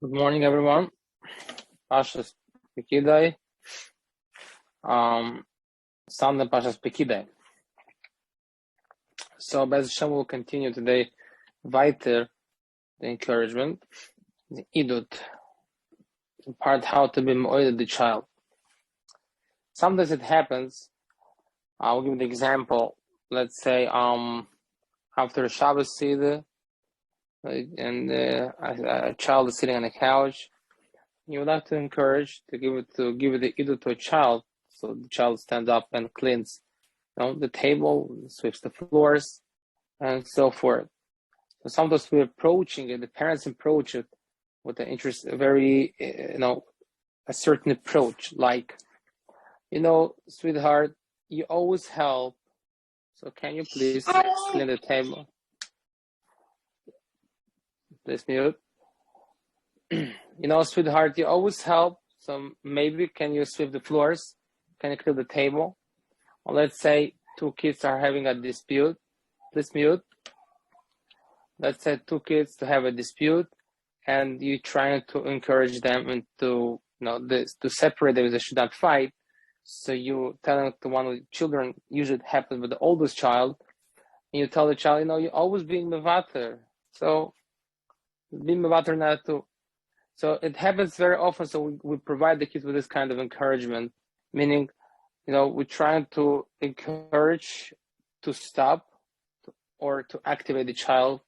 Good morning, everyone. Pashas Pekidai. Sunday Pashas Pekidai. So, Bez Hashem will continue today. Weiter, the encouragement, the idut, the part how to be moided the child. Sometimes it happens. I'll give you the example. Let's say, after a Shabbos Seder, and a child is sitting on a couch. You would like to encourage to give it the idut to a child, so the child stands up and cleans, the table, sweeps the floors, and so forth. So sometimes we're approaching it. The parents approach it with an interest, a very, a certain approach, like, sweetheart, you always help. So can you please clean the table? Please mute. Sweetheart, you always help. So maybe can you sweep the floors? Can you clear the table? Or let's say two kids are having a dispute. Please mute. Let's say two kids to have a dispute, and you trying to encourage them and to separate them. They should not fight. So you telling to one of the children, usually it happens with the oldest child, and you tell the child, you're always being mevater. So be mevater now too. So it happens very often. So we provide the kids with this kind of encouragement, meaning, we're trying to encourage to stop or to activate the child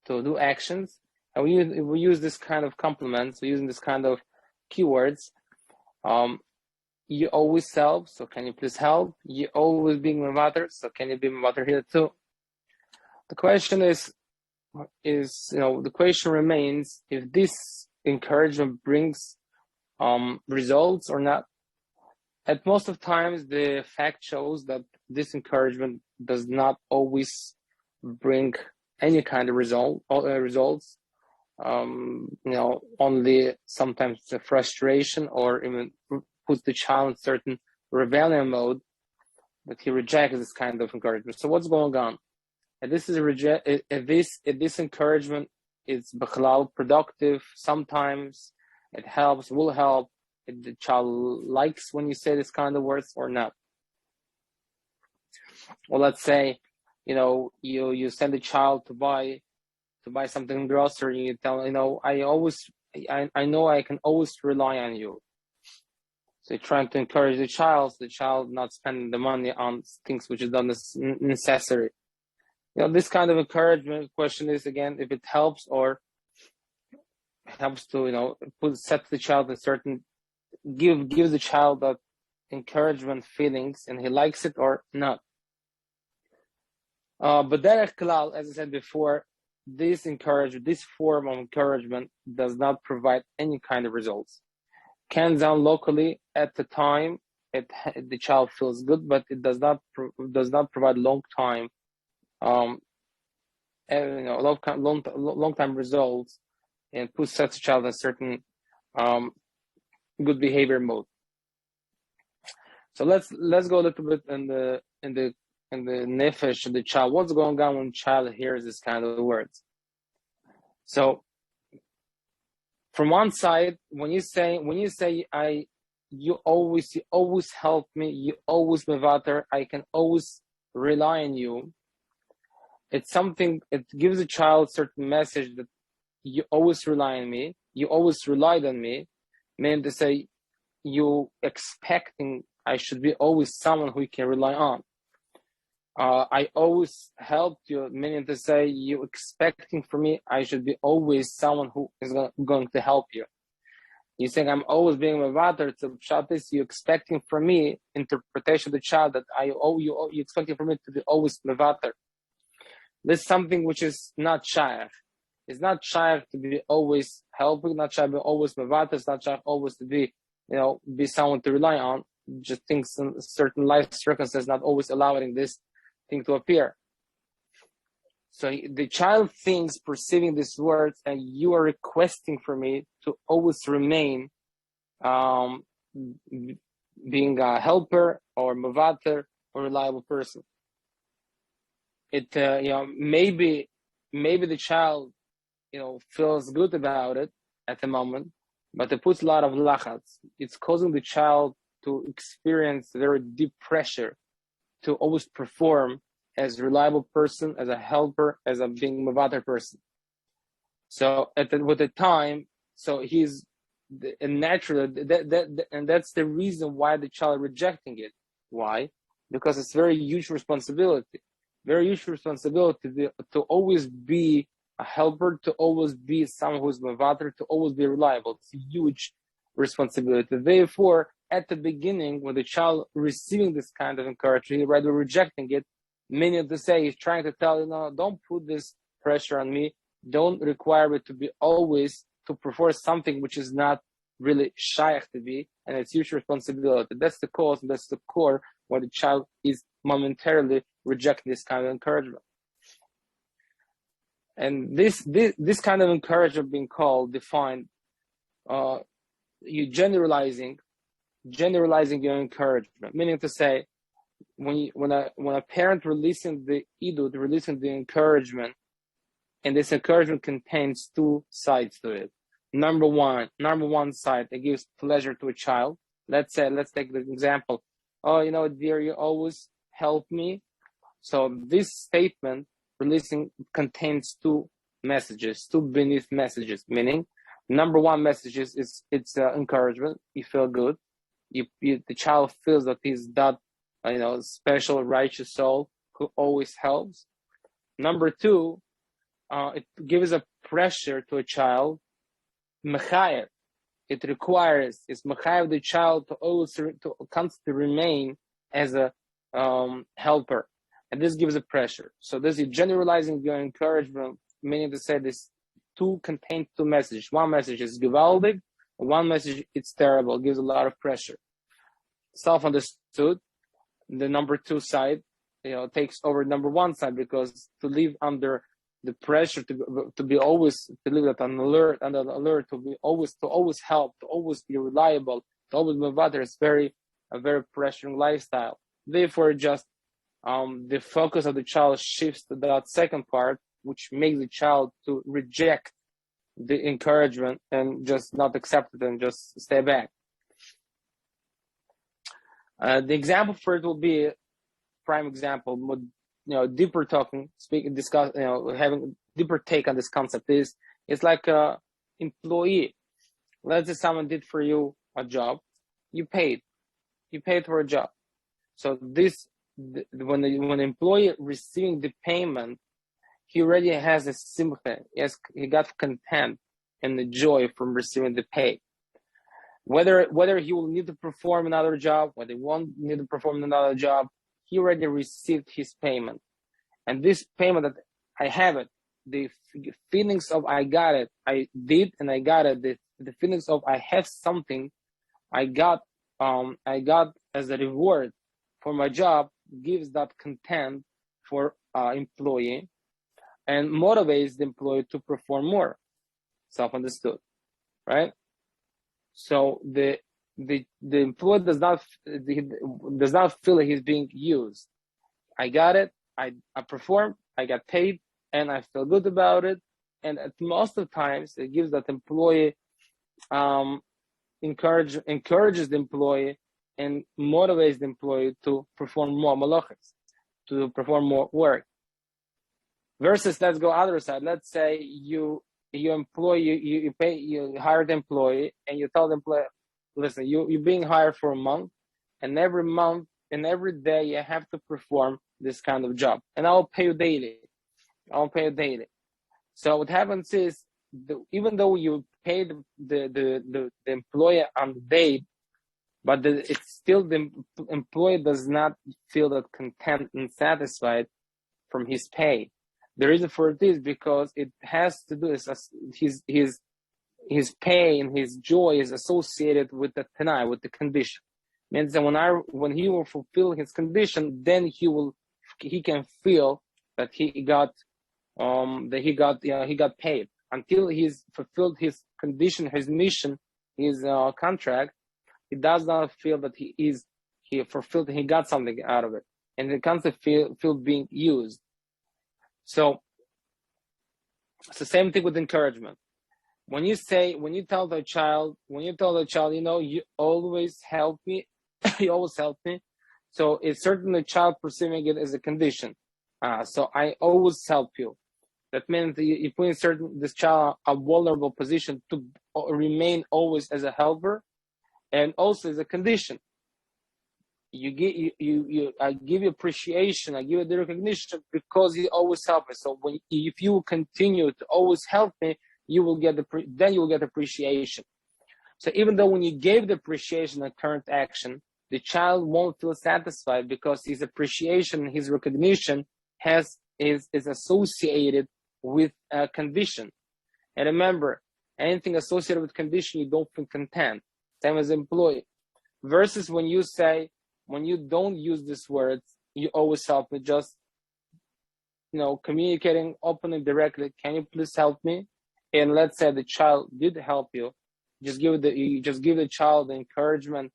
to do actions. And we use this kind of compliments. We're using this kind of keywords. You always help, so can you please help? You always being mevater, so can you be mevater here too? The question the question remains if this encouragement brings results or not. At most of times, the fact shows that this encouragement does not always bring any kind of results. Only sometimes it's a frustration or even puts the child in certain rebellion mode, that he rejects this kind of encouragement. So what's going on? And this this encouragement is bichlal productive. Sometimes it helps, will help. If the child likes when you say this kind of words or not. Or let's say, you send a child to buy something in grocery, and you tell, I know I can always rely on you. So you're trying to encourage the child not spending the money on things which is not necessary. This kind of encouragement question is, again, if it helps or helps to, set the child in certain, give the child that encouragement feelings, and he likes it or not. But derech klal, as I said before, this form of encouragement does not provide any kind of results. Can sound locally at the time the child feels good, but it does not provide long time long time results, and puts such a child in a certain good behavior mode. So let's go a little bit in the nefesh of the child. What's going on when the child hears this kind of words? So from one side, when you say you always help me, you always mevater, I can always rely on you. It's something, it gives a child a certain message that you always rely on me, you always relied on me, meaning to say you expecting I should be always someone who you can rely on. I always helped you, meaning to say you expecting from me I should be always someone who is going to help you. You saying I'm always being mevater, to pshat is you expecting from me, interpretation of the child, that you expecting from me to be always mevater. This is something which is not shaykh. It's not shaykh to be always helping, not shaykh to be always mevater, it's not shaykh always to be, be someone to rely on. Just things in certain life circumstances not always allowing this thing to appear. So the child thinks, perceiving these words, and you are requesting for me to always remain being a helper or mevater or reliable person. It maybe the child feels good about it, at the moment, but it puts a lot of lachats. It's causing the child to experience very deep pressure to always perform as a reliable person, as a helper, as a being mavater person. So with the time, so he's naturally, and that's the reason why the child rejecting it. Why? Because it's very huge responsibility. Very huge responsibility to always be a helper, to always be someone who's mavater, to always be reliable. It's a huge responsibility. Therefore, at the beginning, when the child receiving this kind of encouragement, rather rejecting it, meaning to say he's trying to tell, don't put this pressure on me. Don't require it to be always to perform something which is not really shaykh to be, and it's huge responsibility. That's the cause, that's the core why the child is momentarily rejecting this kind of encouragement. And this kind of encouragement being defined, you generalizing your encouragement, meaning to say, when a parent releasing the idud, releasing the encouragement, and this encouragement contains two sides to it. Number one side, it gives pleasure to a child. Let's take the example. Oh, dear, you always help me. So this statement releasing contains two messages, two beneath messages, meaning number one message is it's encouragement. You feel good. The child feels that he's that special righteous soul who always helps. Number two, it gives a pressure to a child. Mechayev. It requires, it's mechayev the child to always to constantly remain as a helper, and this gives a pressure. So this is generalizing your encouragement, meaning to say this contains two messages. One message is gewaldig, one message it's terrible, gives a lot of pressure. Self-understood, the number two side, takes over number one side, because to live under the pressure to be always, to live at under alert, to always help, to always be reliable, to always move other, is a very pressuring lifestyle. Therefore, just the focus of the child shifts to that second part, which makes the child to reject the encouragement and just not accept it and just stay back. The example for it will be prime example. Deeper talking, discuss, having deeper take on this concept is, it's like a employee. Let's say someone did for you a job, you paid for a job. So when the employee receiving the payment, he already has a simcha. Yes, he got content and the joy from receiving the pay. Whether he will need to perform another job, whether he won't need to perform another job, he already received his payment. And this payment that I have it, the feelings of I got it, I did and I got it, the feelings of I have something I got as a reward for my job, gives that content for employee and motivates the employee to perform more. Self-understood, right? So the employee does not feel like he's being used. I got it, I performed, I got paid, and I feel good about it. And at most of the times, it gives that employee encourages the employee and motivates the employee to perform more malachas, to perform more work. Versus, let's go other side. Let's say you hire the employee and you tell the employee, listen, you're being hired for a month, and every month and every day you have to perform this kind of job, and I'll pay you daily. So what happens is, even though you pay the employee on the day, but it's still the employee does not feel that content and satisfied from his pay. The reason for it is because it has to do with his pay and his joy is associated with the tanai, with the condition. Means that when he will fulfill his condition, then he can feel that he got paid. Until he's fulfilled his condition, his mission, his contract, he does not feel that he fulfilled, he got something out of it, and he can't feel being used. So it's the same thing with encouragement. when you tell the child, you always help me, you always help me. So it's certainly the child perceiving it as a condition. So I always help you. That means you put this child a vulnerable position to remain always as a helper, and also as a condition. I give you appreciation, I give you the recognition because you always help me. So if you continue to always help me, you will get appreciation. So even though when you gave the appreciation a current action, the child won't feel satisfied because his appreciation, his recognition is associated with a condition. And remember, anything associated with condition, you don't feel content. Same as employee. Versus when you don't use these words, you always help me, just communicating openly, directly. Can you please help me? And let's say the child did help you, you just give the child the encouragement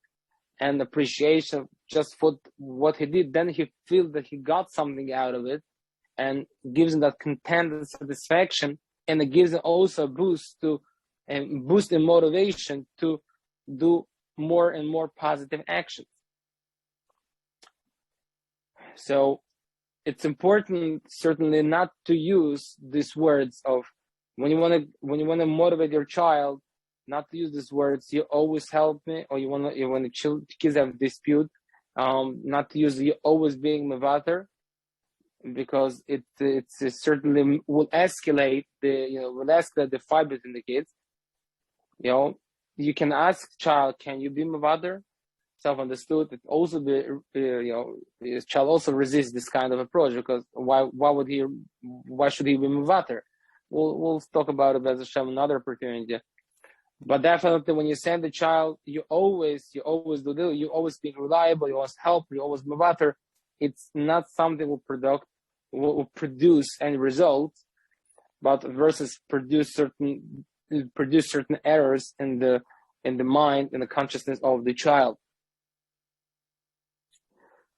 and appreciation just for what he did. Then he feels that he got something out of it, and gives him that content and satisfaction, and it gives him also a boost in motivation to do more and more positive actions. So it's important certainly not to use these words of when you want to motivate your child, not to use these words, you always help me, or you want kids have dispute, not to use you always being mevater, because it certainly will escalate the fight between the kids. You can ask child, can you be mevater? Self-understood. It also child also resists this kind of approach, because why should he be mevater? We'll talk about it as another opportunity. But definitely, when you send the child, you always do this. You always be reliable. You always help. You always mevater. It's not something will produce any results, but versus produce certain errors in the mind, in the consciousness of the child.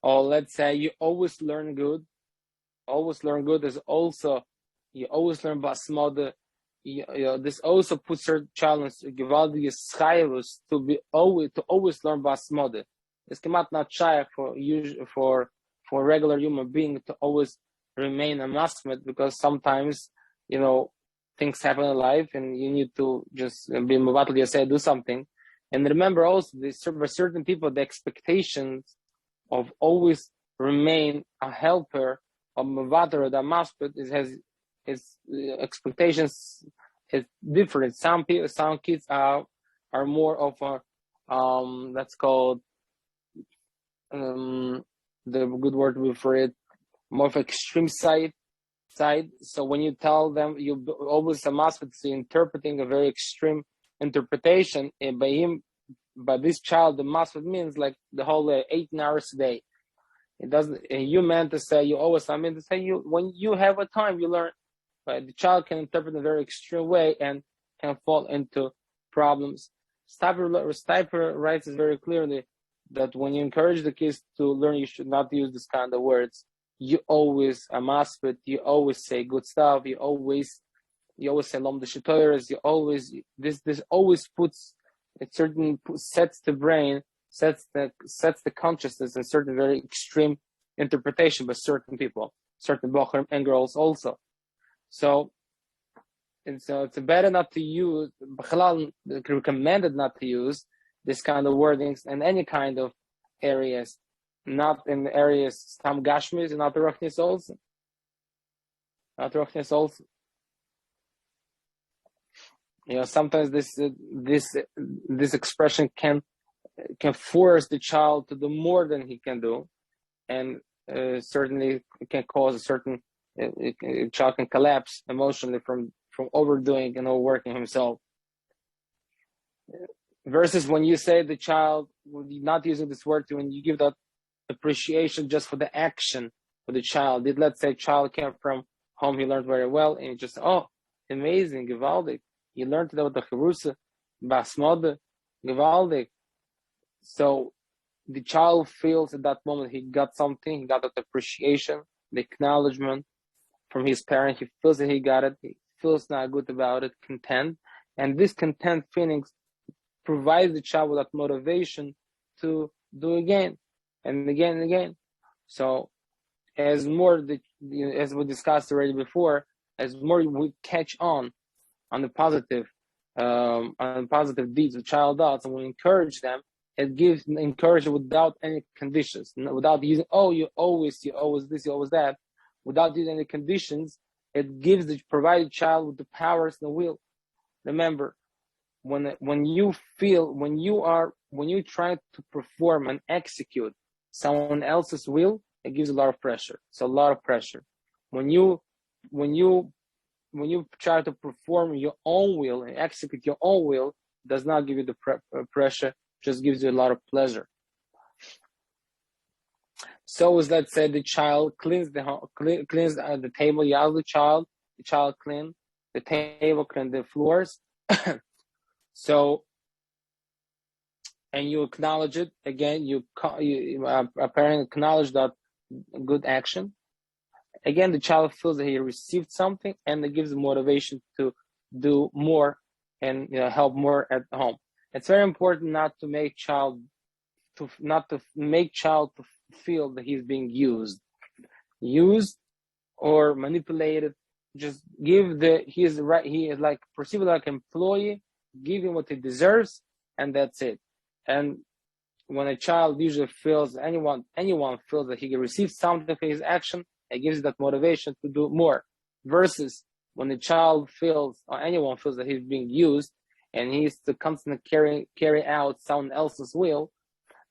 Or let's say you always learn good. Always learn good is also you always learn basmode. This also puts certain challenge gewaltige schayvus to always learn basmode. It's not shy for a regular human being to always remain a masmid, because sometimes things happen in life and you need to just be mevatel yaseh, do something. And remember also, for certain people, the expectations of always remain a helper of mevatel or the masmid is expectations is different. Some kids are more of a that's called the good word for it, more of extreme side. So when you tell them, you always a masmid is interpreting a very extreme interpretation, and by this child, the masmid means like the whole 18 hours a day. It doesn't. You meant to say I meant to say when you have a time you learn. But the child can interpret in a very extreme way and can fall into problems. Stiper writes it very clearly that when you encourage the kids to learn, you should not use this kind of words. You always you always say good stuff. You always say lom the shitoyers. You always this always puts sets the brain, sets the consciousness in certain very extreme interpretation by certain people, certain bochum and girls also. So it's better not to use, recommended not to use this kind of wordings in any kind of areas, not in the areas stam gashmis and not the rochnis also. Sometimes this expression can force the child to do more than he can do, and certainly it can cause a certain a child can collapse emotionally from overdoing and overworking himself. Versus when you say the child, not using this word, when you give that appreciation just for the action for the child. Let's say child came from home, he learned very well, and you just amazing, gewaldig. You learned about the cherusa, basmode, gewaldig. So the child feels at that moment he got something, he got that appreciation, the acknowledgement from his parent. He feels that he got it. He feels not good about it, content. And this content feelings provides the child with that motivation to do again and again and again. So as we discussed already before, as more we catch on the positive deeds the child does, and we encourage them, it gives encouragement without any conditions, without using, you always this, you always that, without using any conditions. It gives the provided child with the powers and the will. Remember, when you try to perform and execute someone else's will, it gives a lot of pressure. It's a lot of pressure. When you try to perform your own will and execute your own will, it does not give you the pressure, just gives you a lot of pleasure. So as let's say the child cleans the table, you ask the child clean the table, clean the floors. So, and you acknowledge it again. A parent acknowledge that good action. Again, the child feels that he received something, and it gives motivation to do more and help more at home. It's very important not to make child to feel that he's being used or manipulated. Just give he is like perceived like an employee. Give him what he deserves, and that's it. And when a child usually feels, anyone feels that he receives something for his action, it gives that motivation to do more. Versus when the child feels, or anyone feels that he's being used, and he's to constantly carry out someone else's will,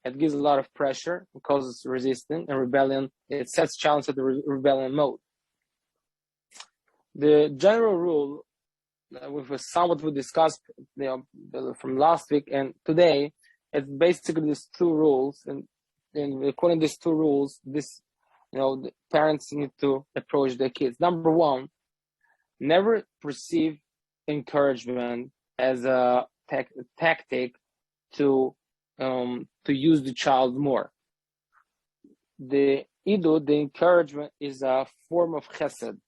it gives a lot of pressure, it causes resistance and rebellion. It sets challenge to the rebellion mode. The general rule, with somewhat we discussed from last week and today, it's basically these two rules, and according to these two rules, the parents need to approach their kids. Number one, never perceive encouragement as a tactic to use the child more. The encouragement is a form of chesed.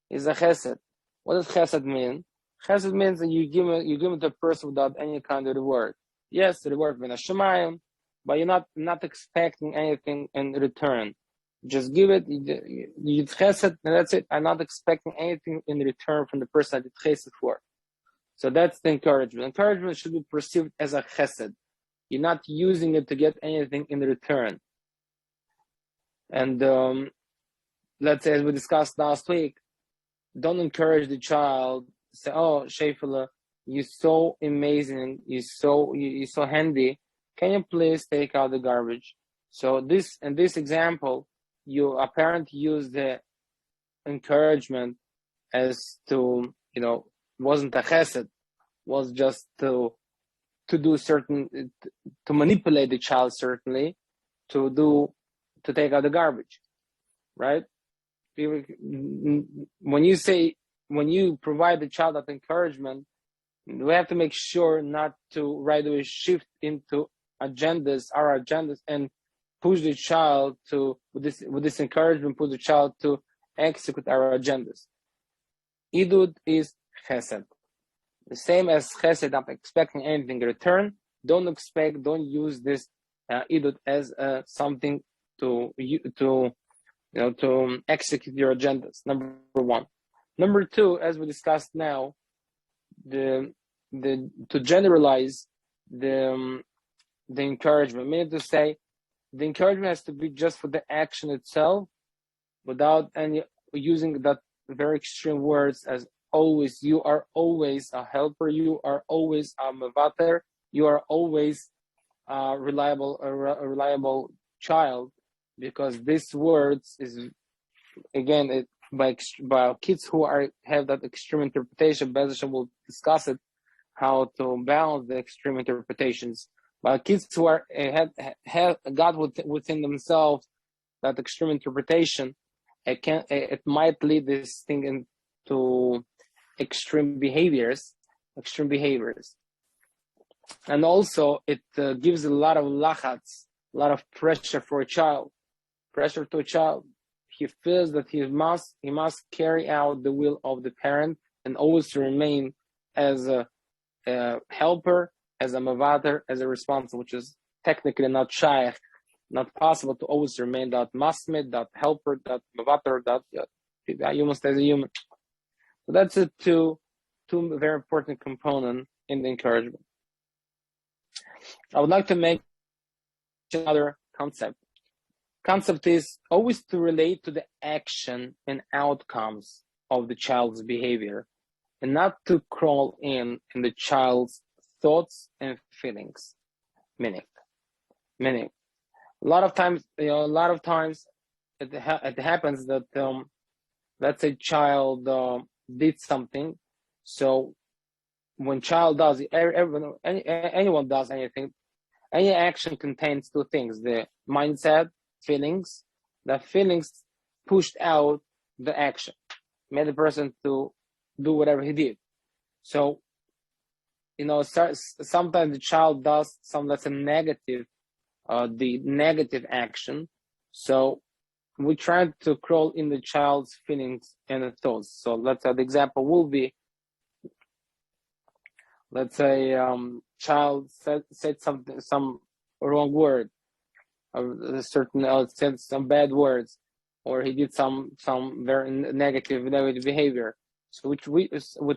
Is a chesed. What does chesed mean? Chesed means that you give it to a person without any kind of reward. Yes, the reward min hashamayim, but you're not expecting anything in return. Just give it. You chesed, and that's it. I'm not expecting anything in return from the person I did chesed for. So that's the encouragement. Encouragement should be perceived as a chesed. You're not using it to get anything in return. And let's say, as we discussed last week, don't encourage the child. Say, "Oh, Shefela, you're so amazing. You're so handy. Can you please take out the garbage?" So in this example, a parent used the encouragement as to, wasn't a chesed, was just to do to manipulate the child, certainly, to take out the garbage, right? When you provide the child that encouragement, we have to make sure not to right away shift into our agendas, and push the child with this encouragement, push the child to execute our agendas. Idud is chesed. The same as chesed, not expecting anything in return. Don't use this idud as something to execute your agendas. Number one. Number two, as we discussed now, to generalize the encouragement, meaning to say, the encouragement has to be just for the action itself, without any using that very extreme words as always. You are always a helper. You are always a mevater. You are always a reliable child, because these words is, again, by kids who have that extreme interpretation. Bezashem will discuss it, how to balance the extreme interpretations. But kids who have God within themselves that extreme interpretation, it might lead this thing into extreme behaviors, and also it gives a lot of lachats, a lot of pressure to a child. He feels that he must carry out the will of the parent and always remain as helper, as a mavater, as a responsible, which is technically not shaykh, not possible to always remain that masmid, that helper, that mavater, that human stays a human. So that's it, two very important components in the encouragement. I would like to mention another concept. Concept is always to relate to the action and outcomes of the child's behavior, and not to crawl in the child's thoughts and feelings. Meaning, a lot of times it happens that let's say child did something. So when child does anyone does anything, any action contains two things: the mindset, feelings. The feelings pushed out the action, made the person to do whatever he did. So sometimes the child does some, let's say, negative, the negative action. So we try to crawl in the child's feelings and thoughts. So let's say the example will be, let's say child said some wrong word, said some bad words, or he did some very negative behavior. So which we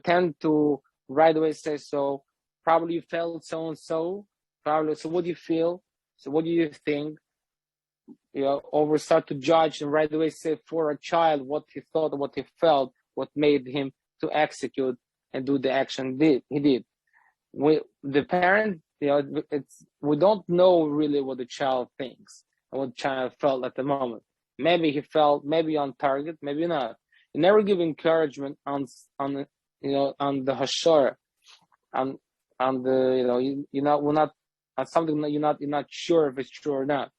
tend to right away say, so probably you felt so and so. Probably, so what do you feel? So what do you think? Or start to judge and right away say for a child what he thought, what he felt, what made him to execute and do the action he did. The parent, we don't know really what the child thinks and what the child felt at the moment. Maybe he felt maybe on target, maybe not. You never give encouragement on the hashar, on the we're not on something that you're not sure if it's true or not.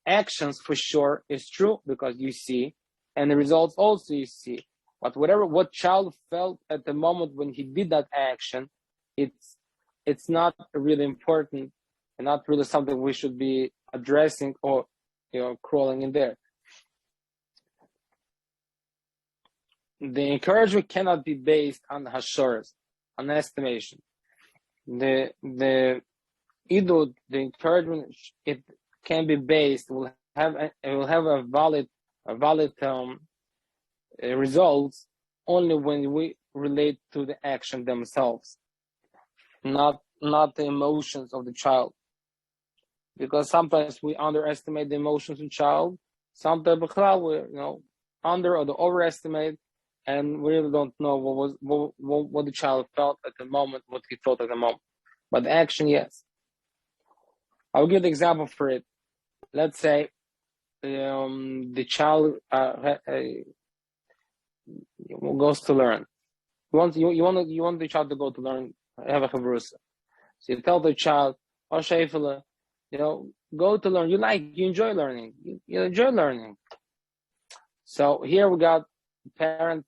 Actions for sure is true because you see, and the results also you see. But what child felt at the moment when he did that action, it's not really important and not really something we should be addressing or crawling in there. The encouragement cannot be based on hasharas, on estimation. The encouragement, it can be based, will have a valid results only when we relate to the action themselves, not the emotions of the child. Because sometimes we underestimate the emotions of the child. Sometimes we under or overestimate, and we really don't know what the child felt at the moment, what he thought at the moment. But the action, yes. I'll give the example for it. Let's say the child goes to learn. You want the child to go to learn, have a chavrusa. So you tell the child, "Oh, Sheifele, go to learn. You enjoy learning. You enjoy learning." So here we got parent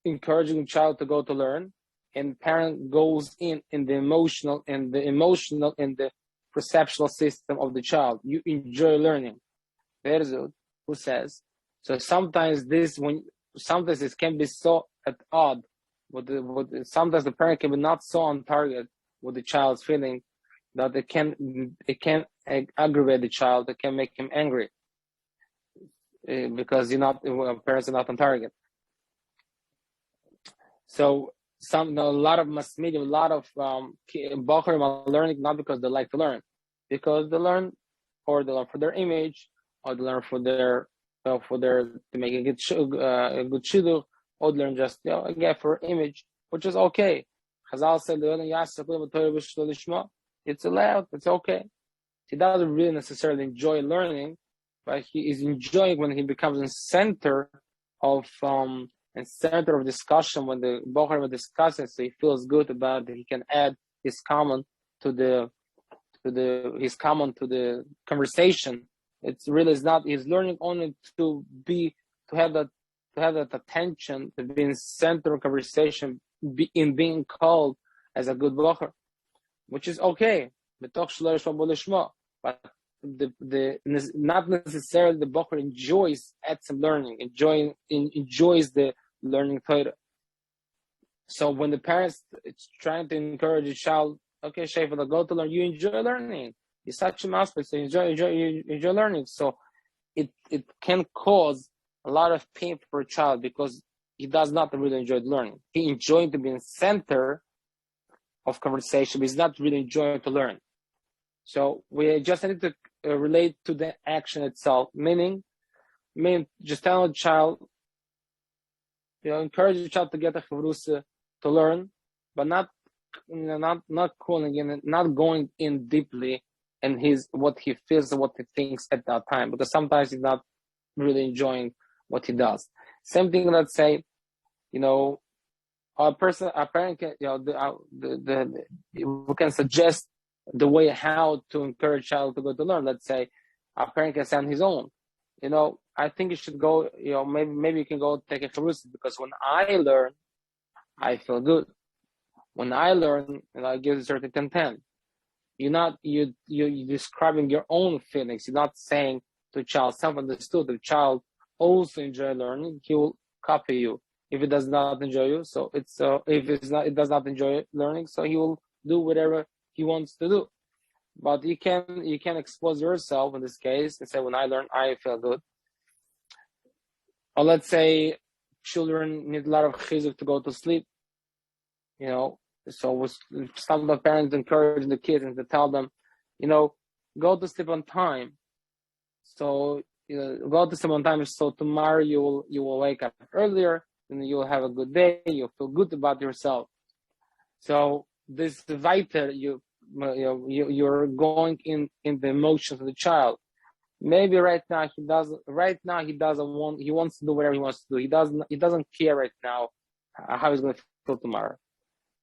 encouraging child to go to learn, and parent goes in the emotional and the perceptual system of the child. You enjoy learning. Verzut, who says, so sometimes this can be so at odd. Sometimes the parent can be not so on target with the child's feeling that it can aggravate the child. It can make him angry because parents are not on target. So a lot of mass media, a lot of Bochurim are learning not because they like to learn, because they learn for their image, or they learn for their to make a good shidduch, or they learn just again for image, which is okay. Chazal said it's allowed, it's okay. He doesn't really necessarily enjoy learning, but he is enjoying when he becomes in center of discussion, when the Bochurim discusses, so he feels good about it. He can add his comment to the conversation. It's really not. He's learning only to have that attention, to be in center of conversation, in being called as a good Bochur, which is okay. But not necessarily the Bochur enjoys etzem learning, enjoys the learning Torah. So when the parents it's trying to encourage a child, okay, Shayfa, go to learn. You enjoy learning. You're such an aspect, so you enjoy learning. So it can cause a lot of pain for a child because he does not really enjoy learning. He enjoys to be in the center of conversation, but he's not really enjoying to learn. So we just need to relate to the action itself, meaning just tell a child, encourage the child to get a chavrusa to learn, but not calling in, not going in deeply in what he feels and what he thinks at that time, because sometimes he's not really enjoying what he does. Same thing. Let's say, a parent can, we can suggest the way how to encourage child to go to learn. Let's say a parent can say on his own, I think you should go, maybe you can go take a chavrusa, because when I learn, I feel good. When I learn, I give a certain content. You're describing your own feelings. You're not saying to a child, self-understood. The child also enjoy learning. He will copy you. If it does not enjoy you, so it does not enjoy learning, so he will do whatever he wants to do. But you can expose yourself in this case and say, when I learn, I feel good. Or let's say children need a lot of chizuk to go to sleep. So some of the parents encourage the kids and to tell them, go to sleep on time. So go to sleep on time. So tomorrow you will wake up earlier, and you'll have a good day. You'll feel good about yourself. So this vital, you're going in the emotions of the child. Maybe right now he doesn't want. He wants to do whatever he wants to do. He doesn't care right now how he's going to feel tomorrow.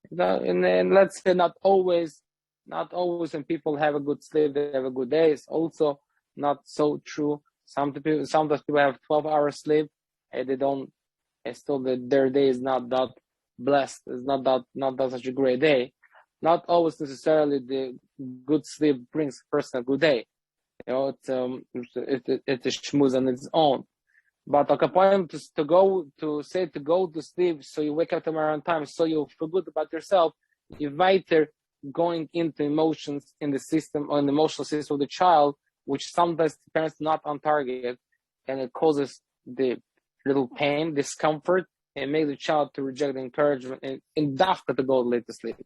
And then let's say not always when people have a good sleep, they have a good day. It's also not so true. Sometimes people have 12-hour sleep and they don't, and still their day is not that blessed. It's not that such a great day. Not always necessarily the good sleep brings a person a good day. It's a shmooze on its own. But a point to go to sleep, so you wake up tomorrow on time, so you feel good about yourself. You weiter going into emotions in the system, or in the emotional system of the child, which sometimes the parents not on target, and it causes the little pain, discomfort, and make the child to reject the encouragement and dafka to go late to sleep.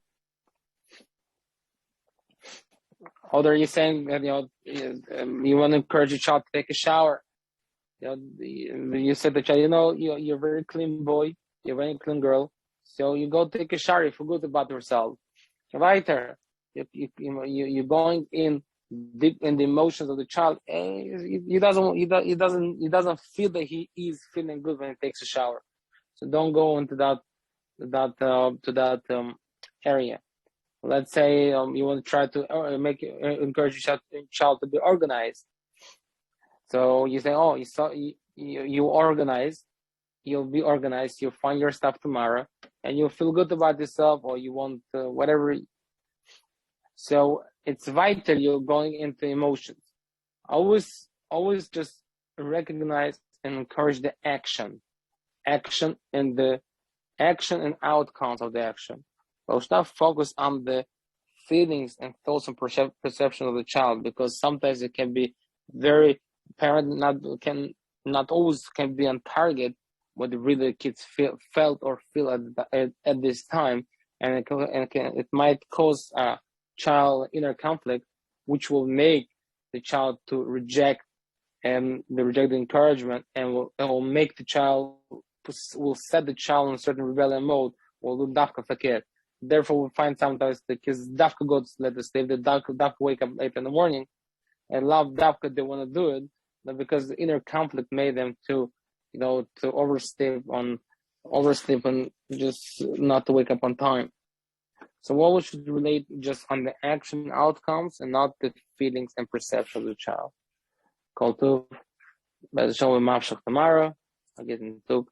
Or you're saying that you want to encourage your child to take a shower. You said to the child, you're a very clean boy, you're a very clean girl, so you go take a shower, you feel good about yourself. Weiter, you're going in deep in the emotions of the child. He doesn't feel that he is feeling good when he takes a shower. So don't go into that area. Let's say you want to try to encourage your child to be organized. So you say, you organize, you'll be organized, you'll find your stuff tomorrow, and you'll feel good about yourself, or you want whatever. So it's vital you're going into emotions. Always just recognize and encourage the action and the action and outcomes of the action. But we should not focus on the feelings and thoughts and perception of the child, because sometimes it can be very parent not always can be on target what really the kids felt or feel at this time, and it might cause a child inner conflict, which will make the child to reject the encouragement, and will make the child will set the child in a certain rebellion mode, will do dafka fakir. Therefore, we find sometimes the kids dafka go to let the sleep, the dafka wake up late in the morning, and love dafka they want to do it, but because the inner conflict made them to oversleep and just not to wake up on time. So what we should relate just on the action outcomes and not the feelings and perception of the child. Call to by the show we mafshach tomorrow. I'll get into